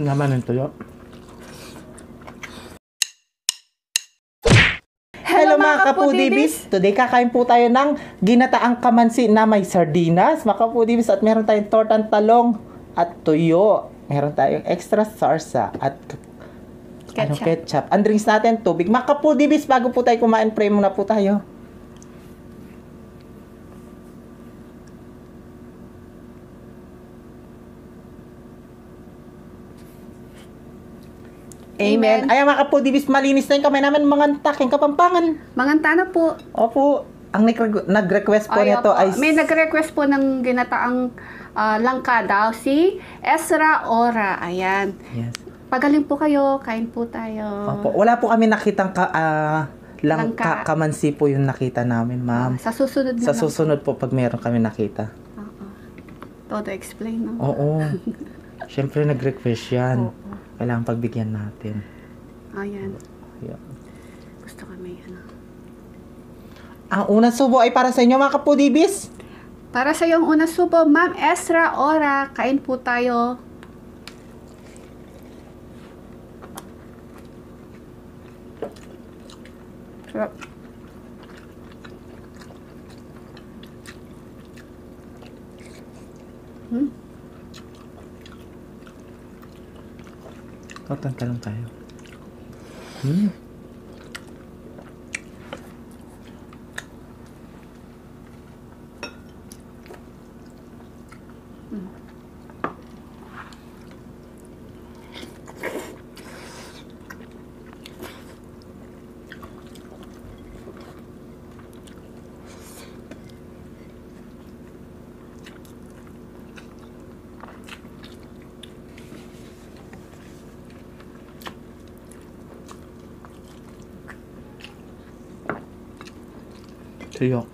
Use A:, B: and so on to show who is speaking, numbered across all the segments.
A: naman ng tuyo.
B: Hello mga kapudibis! Today kakain po tayo ng ginataang kamansi na may sardinas, mga kapudibis, at meron tayong tortang talong at tuyo. Meron tayong extra sarsa at ketchup. Ang drinks natin, tubig. Mga kapudibis, bago po tayo kumain, pray muna po tayo. Amen. Ay, mga kapudibis, malinis na yung kamay namin, mangantak yung Kapampangan.
C: Manganta na po.
B: Opo, ang nag-request po nito ay...
C: May nag-request po ng ginataang langka daw, si Ezra Ora. Ayan.
B: Yes.
C: Pagaling po kayo, kain po tayo.
B: Opo, wala po kami nakitang langka, kamansi po yung nakita namin, ma'am.
C: Sa susunod na
B: Sa susunod po, pag meron kami nakita.
C: Todo explain, no?
B: Oo. Siyempre, nag-request yan.
C: Oo.
B: Kailangan pagbigyan natin.
C: Ayan.
B: Yeah.
C: Gusto kami, ano.
B: Ang unang subo ay para sa inyo, mga kapudibis.
C: Para sa yung unang subo, Ma'am Ezra Ora, kain po tayo. Sarap.
B: Tantang lang tayo. Tuyo.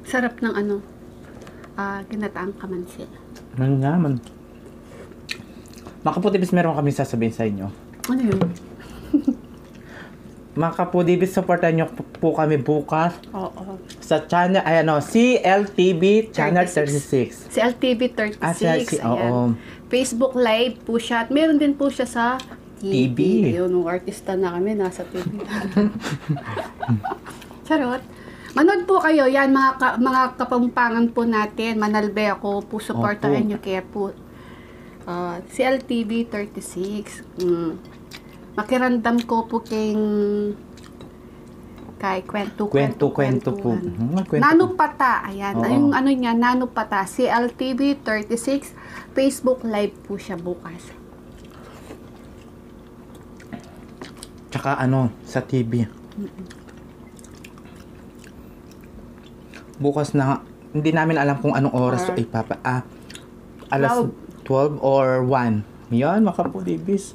C: Sarap ng ano, ginataang kamansi.
B: Ano naman? Mga kapudibis, meron kami sasabihin sa inyo.
C: Ano yun?
B: Mga kapudibis, supportan nyo po kami bukas.
C: Oo.
B: Sa channel, CLTV Channel 36.
C: Si LTV 36.
B: Oo.
C: Facebook Live po siya. At meron din po siya sa TV.
B: TV.
C: Yun, nung artista na kami, nasa TV. Charot. Manood po kayo. Yan, mga Kapampangan po natin. Manalbe ako po. Supportahan nyo kaya po. Si LTV 36. Makirandam ko po kay kwento
B: po.
C: Nanupata, ayan.
B: Oo.
C: Yung ano niya, Nanupata. Si LTV 36, Facebook Live po siya bukas.
B: Tsaka sa TV. Bukas na, hindi namin alam kung anong oras alas 12 or 1. Yan, mga kapudibis.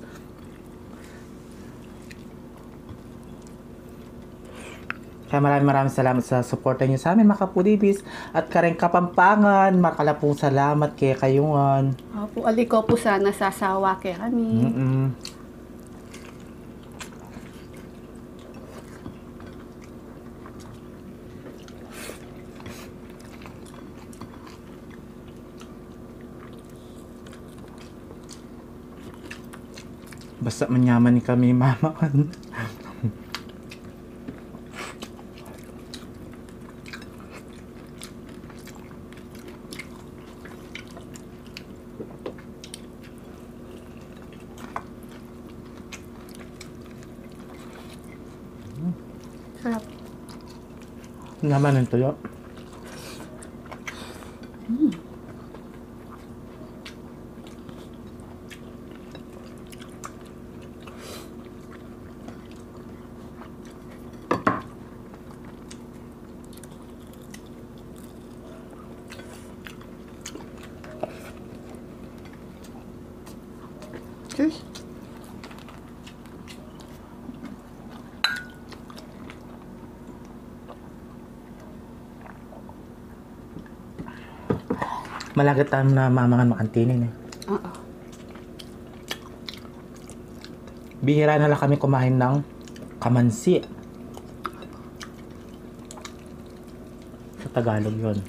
B: Kaya maraming salamat sa suporta niyo sa amin, mga kapudibis. At Kareng Kapampangan, makalapong salamat kay kayungan.
C: Opo, aliko po sana sasawa kay kami.
B: Basta manyaman ni kami, mama.
C: Sarap.
B: Naman ng tuyo.
C: Cheers.
B: Malagat tayo na mamangan makantinin eh.
C: Oo.
B: Bihira na lang kami kumain ng kamansi. Sa Tagalog yun.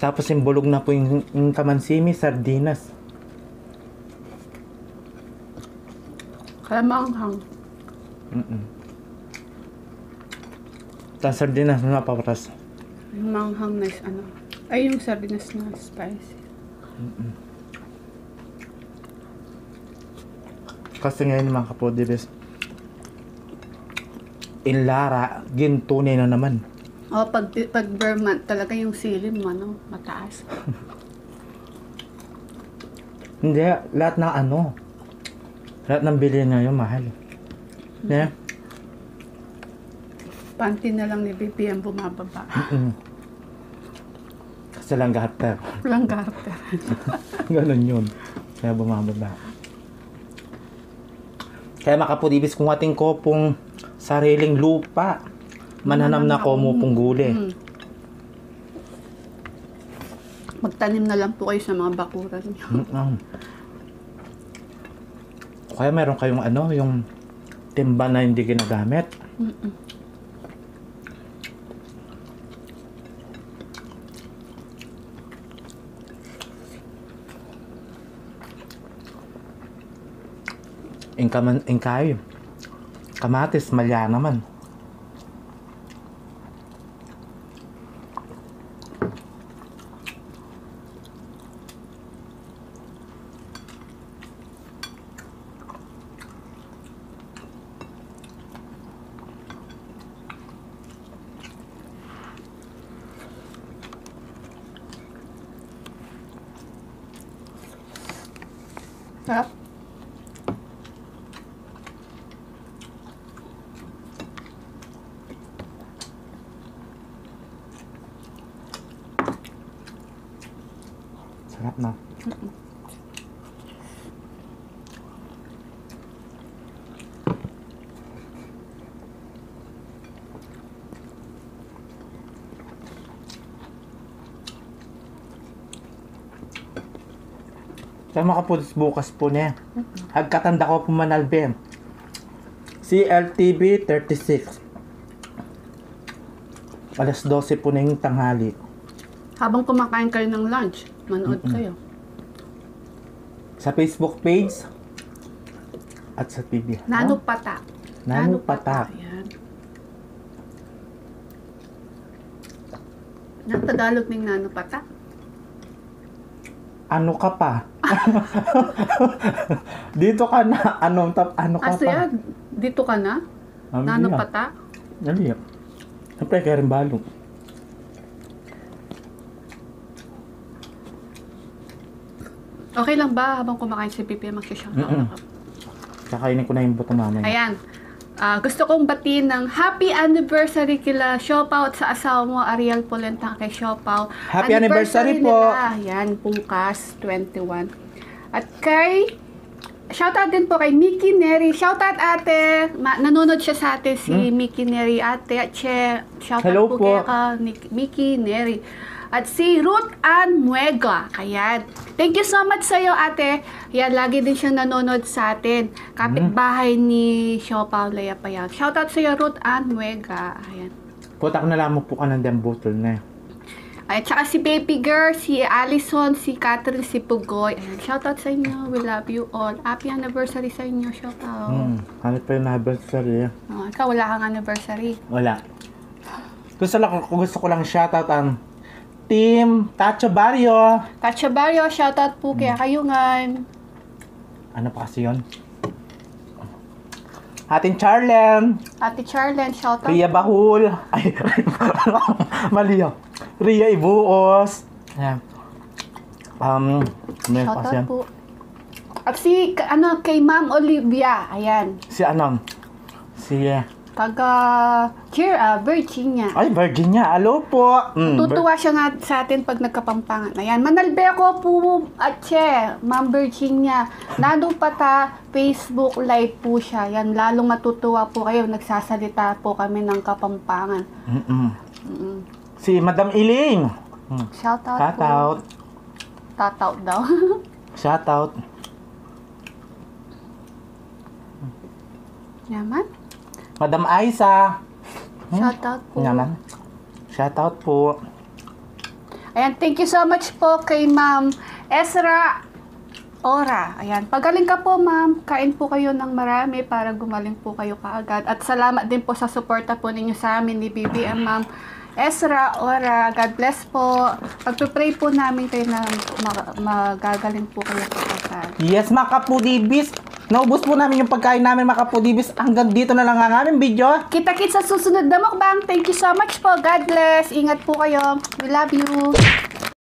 B: Tapos yung bulog na po yung kamansi, may sardinas.
C: Kalamanghang.
B: Tapos sardinas na paparas.
C: Yung manghang na ano. Ay, yung sardinas na spicy.
B: Kasi ngayon mga kapodibis, in Lara, gintunay na naman.
C: O, pag Vermont, talaga yung silim mo, ano, mataas.
B: Hindi, lahat ng ano, lahat ng bilhin ngayon mahal. Yeah.
C: Panty na lang ni Bibi ang bumababa.
B: Kasi lang garter.
C: Walang garter.
B: Ganon yun. Kaya bumababa. Kaya makapudibis kung ating ko pong sariling lupa. Mananam na ko mo pong guli.
C: Magtanim na lang po kayo sa mga bakuran niyo.
B: Kaya meron kayong ano, yung timba na hindi ginagamit. Ingkay. Kamatis, malya naman.
C: Sarap.
B: Sarap na. Kaya makapulis bukas po niya. Hagkatanda ko po manalbem. CLTV 36. Alas 12 po na yung tanghali.
C: Habang kumakain kayo ng lunch, manood kayo.
B: Sa Facebook page at sa TV.
C: Nano Patak.
B: Nano Patak.
C: Yan. Nang Tagalog ng Nano Patak?
B: Ano ka pa? Dito ka na. Ano ka
C: Kasi
B: pa?
C: dito ka na? Nano Patak?
B: Naliyak. Siyempre, kaya rin balong.
C: Okay lang ba habang kumakain si Pipi mag-shoutout ako?
B: Kakainin ko na yung buto mamaya.
C: Ayan. Gusto kong batiin ng happy anniversary kila Siopaw at sa asawa mo, Ariel Polenta kay Siopaw.
B: Happy anniversary po!
C: Nila, yan, bukas, 21. At kay, shoutout din po kay Mickey Neri. Shoutout ate! Nanonood siya sa atin si Mickey Neri ate. At shoutout
B: Hello
C: po
B: po.
C: kay Mickey Neri. At si Ruth Ann Muega. Ayan. Thank you so much sa iyo, ate. Yan, lagi din siyang nanonood sa atin. Kapitbahay ni Shaw Paula Yapayag. Shoutout sa iyo, Ruth Ann Muega. Ayan.
B: Putak na lang mo po ka ng damn bottle na.
C: Ay, tsaka si Baby Girl, si Allison, si Catherine, si Pugoy. Ayan, shoutout sa inyo. We love you all. Happy anniversary sa inyo. Shoutout.
B: Hanap pa yung anniversary.
C: Oh, ikaw, wala kang anniversary.
B: Wala. Gusto ko lang shoutout ang Team Tacho Barrio.
C: Tacho Barrio, shoutout po kay Kayungan.
B: Ano pa kasi yun? Ating Charlen.
C: Ate Charlen, shoutout.
B: Ria Bahul. Ay, mali yun. Ria Ibuos. Ayan. May pa
C: Shoutout
B: siya.
C: po. At si, kay Ma'am Olivia. Ayan.
B: Si
C: Virginia.
B: Ay, Virginia. Alo po.
C: Tutuwa siya nga sa atin pag nagkapampangan. Ayan, Manalbeco po at Ma'am Virginia. Nandun pa Facebook live po siya. Yan, lalong matutuwa po kayo. Nagsasalita po kami ng kapampangan.
B: Si Madam Iling.
C: Shoutout po.
B: Shoutout.
C: Shoutout daw.
B: Shoutout.
C: Yaman.
B: Madam Aiza.
C: Shoutout po.
B: Naman. Shoutout po.
C: Ayan, thank you so much po kay Ma'am Ezra Ora. Ayan, pagaling ka po ma'am. Kain po kayo ng marami para gumaling po kayo kaagad. At salamat din po sa suporta po ninyo sa amin ni BBM Ma'am Ezra Ora. God bless po. Pagpipray po namin kayo na magagaling po kayo kaagad.
B: Yes, mga kapudibis. Naubos po namin yung pagkain namin, mga kapudibis. Hanggang dito na lang ang aming video.
C: Kita-kits sa susunod na mukbang. Thank you so much po. God bless. Ingat po kayo. We love you.